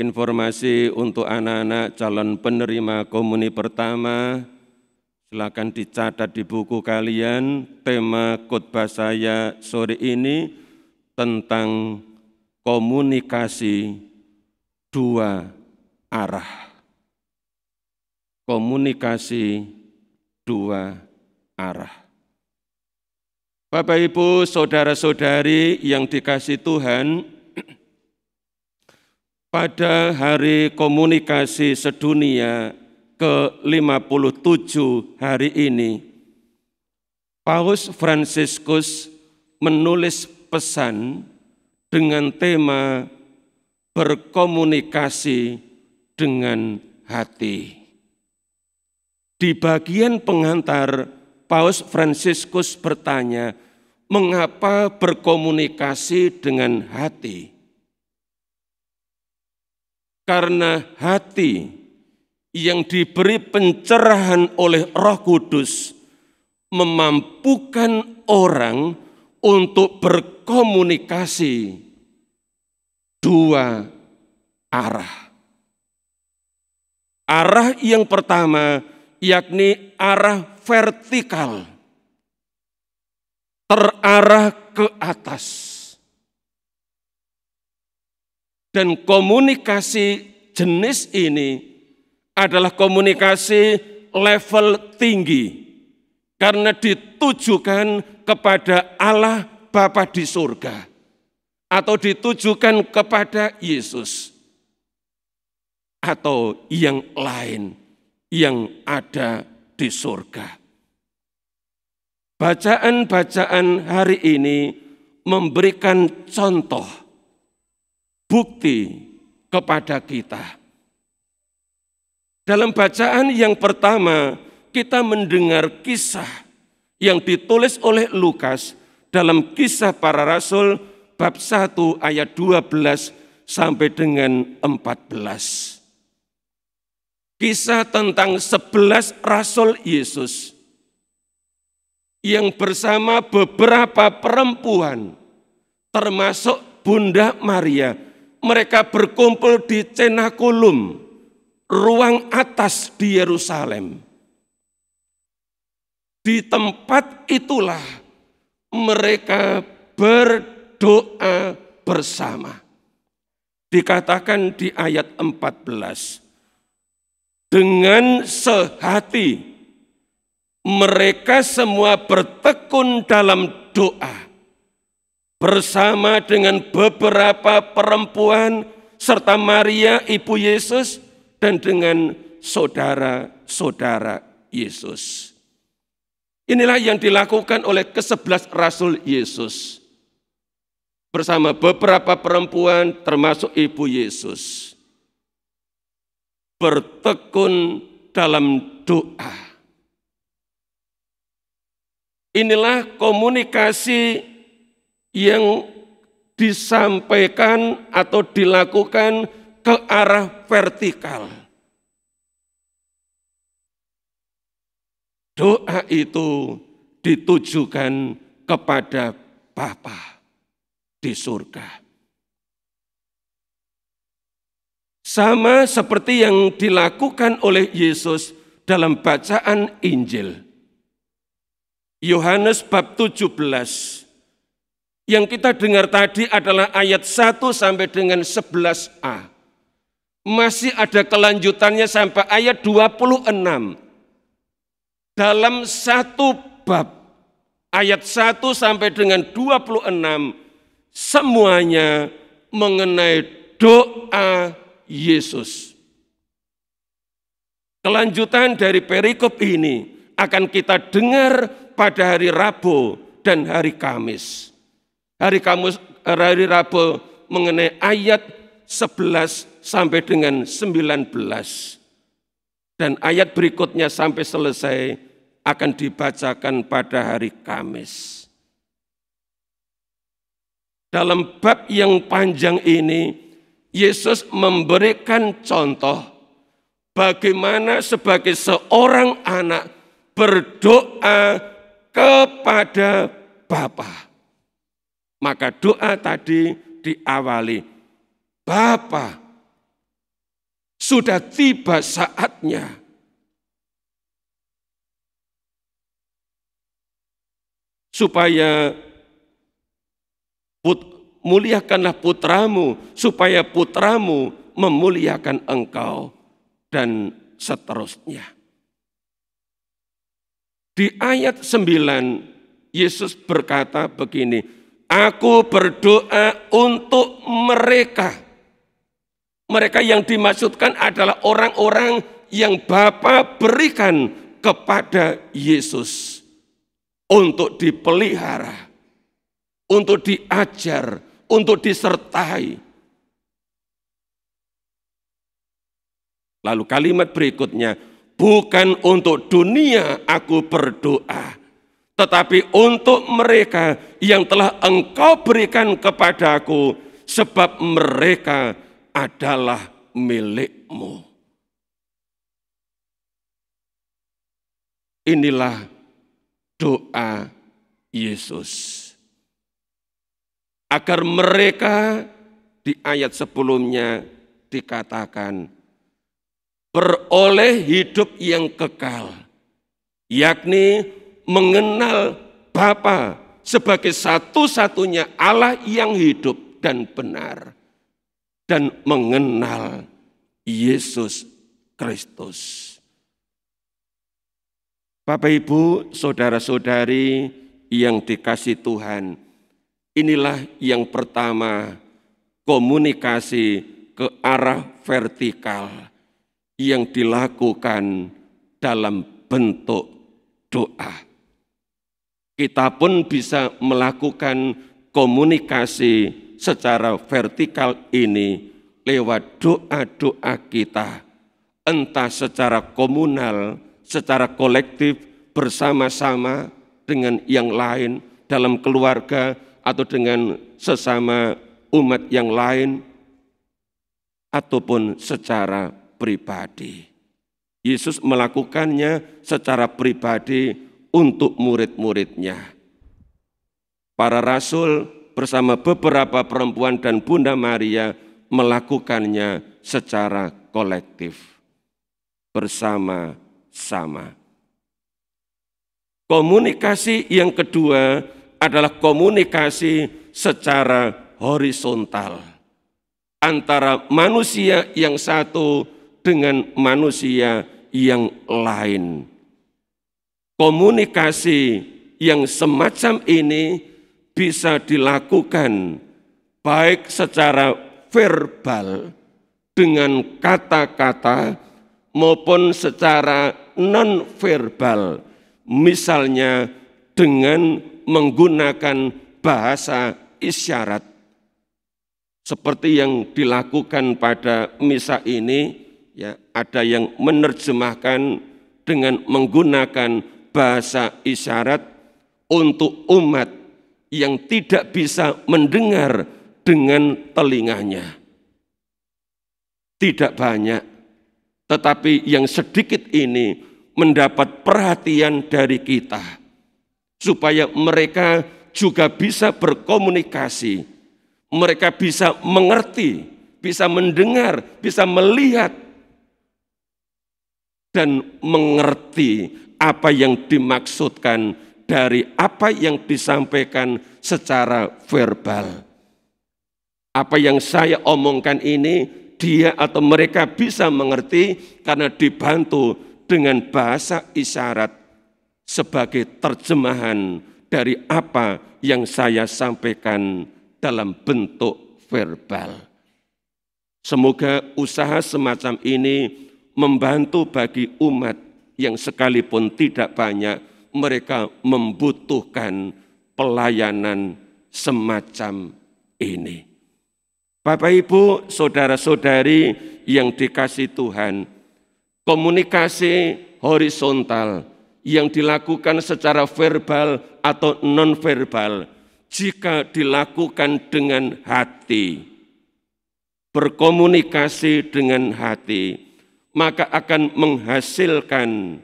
Informasi untuk anak-anak calon penerima komuni pertama, silakan dicatat di buku kalian. Tema khotbah saya sore ini tentang komunikasi dua arah. Komunikasi dua arah. Bapak, Ibu, saudara-saudari yang dikasihi Tuhan, pada Hari Komunikasi Sedunia ke-57 hari ini, Paus Fransiskus menulis pesan dengan tema berkomunikasi dengan hati. Di bagian pengantar, Paus Fransiskus bertanya, mengapa berkomunikasi dengan hati? Karena hati yang diberi pencerahan oleh Roh Kudus memampukan orang untuk berkomunikasi dua arah. Arah yang pertama yakni arah vertikal, terarah ke atas. Dan komunikasi jenis ini adalah komunikasi level tinggi karena ditujukan kepada Allah Bapa di surga atau ditujukan kepada Yesus atau yang lain yang ada di surga. Bacaan-bacaan hari ini memberikan contoh bukti kepada kita. Dalam bacaan yang pertama, kita mendengar kisah yang ditulis oleh Lukas dalam Kisah Para Rasul bab 1 ayat 12 sampai dengan 14. Kisah tentang 11 Rasul Yesus yang bersama beberapa perempuan, termasuk Bunda Maria, mereka berkumpul di Cenakulum, ruang atas di Yerusalem. Di tempat itulah mereka berdoa bersama. Dikatakan di ayat 14, dengan sehati mereka semua bertekun dalam doa bersama dengan beberapa perempuan serta Maria ibu Yesus dan dengan saudara-saudara Yesus. Inilah yang dilakukan oleh ke-11 Rasul Yesus bersama beberapa perempuan termasuk ibu Yesus. Bertekun dalam doa. Inilah komunikasi yang disampaikan atau dilakukan ke arah vertikal. Doa itu ditujukan kepada Bapa di surga. Sama seperti yang dilakukan oleh Yesus dalam bacaan Injil. Yohanes bab 17. Yang kita dengar tadi adalah ayat 1 sampai dengan 11a. Masih ada kelanjutannya sampai ayat 26. Dalam satu bab, ayat 1 sampai dengan 26, semuanya mengenai doa Yesus. Kelanjutan dari perikop ini akan kita dengar pada hari Rabu dan hari Kamis. Hari Rabu mengenai ayat 11 sampai dengan 19. Dan ayat berikutnya sampai selesai akan dibacakan pada hari Kamis. Dalam bab yang panjang ini, Yesus memberikan contoh bagaimana sebagai seorang anak berdoa kepada Bapa. Maka doa tadi diawali, Bapa, sudah tiba saatnya. Supaya muliakanlah putramu, supaya putramu memuliakan engkau, dan seterusnya. Di ayat 9, Yesus berkata begini, aku berdoa untuk mereka. Mereka yang dimaksudkan adalah orang-orang yang Bapa berikan kepada Yesus untuk dipelihara, untuk diajar, untuk disertai. Lalu kalimat berikutnya, bukan untuk dunia aku berdoa, tetapi untuk mereka yang telah engkau berikan kepadaku, sebab mereka adalah milikmu. Inilah doa Yesus. Agar mereka, di ayat sebelumnya dikatakan, beroleh hidup yang kekal, yakni mengenal Bapa sebagai satu-satunya Allah yang hidup dan benar, dan mengenal Yesus Kristus. Bapak, Ibu, saudara-saudari yang dikasihi Tuhan, inilah yang pertama, komunikasi ke arah vertikal yang dilakukan dalam bentuk doa. Kita pun bisa melakukan komunikasi secara vertikal ini lewat doa-doa kita, entah secara komunal, secara kolektif, bersama-sama dengan yang lain dalam keluarga atau dengan sesama umat yang lain, ataupun secara pribadi. Yesus melakukannya secara pribadi untuk murid-muridnya. Para rasul bersama beberapa perempuan dan Bunda Maria melakukannya secara kolektif, bersama-sama. Komunikasi yang kedua adalah komunikasi secara horizontal antara manusia yang satu dengan manusia yang lain. Komunikasi yang semacam ini bisa dilakukan baik secara verbal dengan kata-kata maupun secara non-verbal, misalnya dengan menggunakan bahasa isyarat. Seperti yang dilakukan pada misa ini, ya, ada yang menerjemahkan dengan menggunakan bahasa isyarat untuk umat yang tidak bisa mendengar dengan telinganya. Tidak banyak, tetapi yang sedikit ini mendapat perhatian dari kita, supaya mereka juga bisa berkomunikasi, mereka bisa mengerti, bisa mendengar, bisa melihat, dan mengerti apa yang dimaksudkan dari apa yang disampaikan secara verbal. Apa yang saya omongkan ini, dia atau mereka bisa mengerti karena dibantu dengan bahasa isyarat sebagai terjemahan dari apa yang saya sampaikan dalam bentuk verbal. Semoga usaha semacam ini membantu bagi umat yang sekalipun tidak banyak, mereka membutuhkan pelayanan semacam ini. Bapak, Ibu, saudara-saudari yang dikasihi Tuhan, komunikasi horizontal yang dilakukan secara verbal atau non-verbal, jika dilakukan dengan hati, berkomunikasi dengan hati, maka akan menghasilkan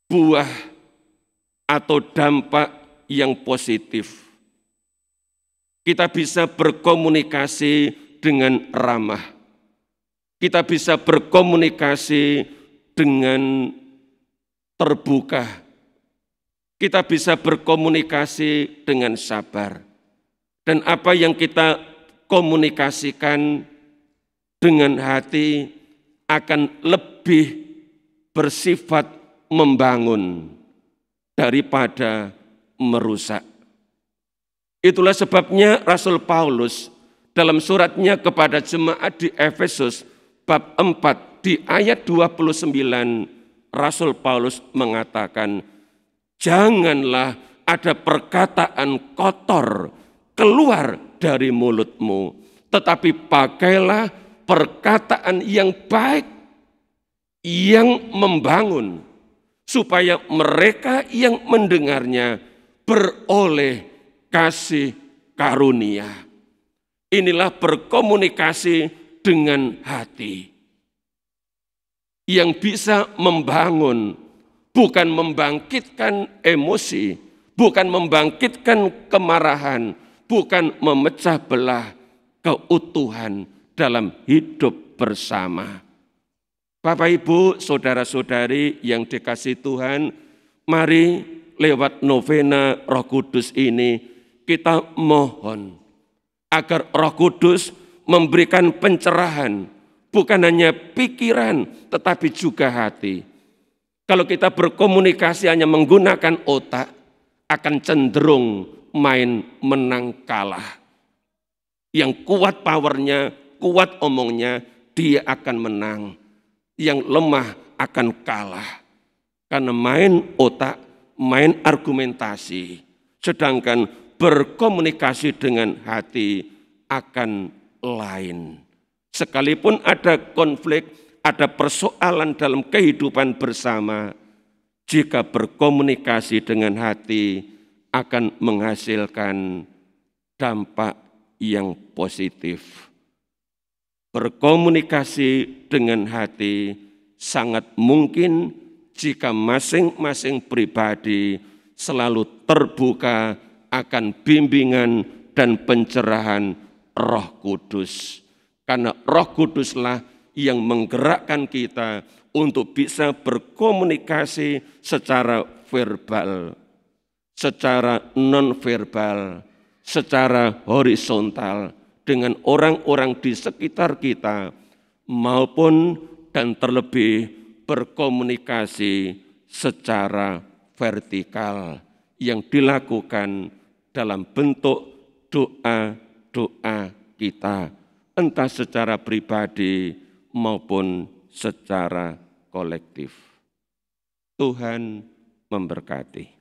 buah atau dampak yang positif. Kita bisa berkomunikasi dengan ramah. Kita bisa berkomunikasi dengan terbuka. Kita bisa berkomunikasi dengan sabar. Dan apa yang kita komunikasikan dengan hati akan lebih bersifat membangun daripada merusak. Itulah sebabnya Rasul Paulus dalam suratnya kepada jemaat di Efesus bab 4 di ayat 29, Rasul Paulus mengatakan, janganlah ada perkataan kotor keluar dari mulutmu, tetapi pakailah perkataan yang baik, yang membangun, supaya mereka yang mendengarnya beroleh kasih karunia. Inilah berkomunikasi dengan hati yang bisa membangun, bukan membangkitkan emosi, bukan membangkitkan kemarahan, bukan memecah belah keutuhan dalam hidup bersama. Bapak, Ibu, saudara-saudari yang dikasihi Tuhan, mari lewat novena Roh Kudus ini kita mohon agar Roh Kudus memberikan pencerahan, bukan hanya pikiran tetapi juga hati. Kalau kita berkomunikasi hanya menggunakan otak, akan cenderung main menang kalah. Yang kuat powernya, kuat omongnya, dia akan menang. Yang lemah akan kalah. Karena main otak, main argumentasi. Sedangkan berkomunikasi dengan hati akan lain. Sekalipun ada konflik, ada persoalan dalam kehidupan bersama, jika berkomunikasi dengan hati akan menghasilkan dampak yang positif. Berkomunikasi dengan hati sangat mungkin jika masing-masing pribadi selalu terbuka akan bimbingan dan pencerahan Roh Kudus. Karena Roh Kuduslah yang menggerakkan kita untuk bisa berkomunikasi secara verbal, secara non-verbal, secara horizontal dengan orang-orang di sekitar kita, maupun dan terlebih berkomunikasi secara vertikal yang dilakukan dalam bentuk doa-doa kita, entah secara pribadi maupun secara kolektif. Tuhan memberkati.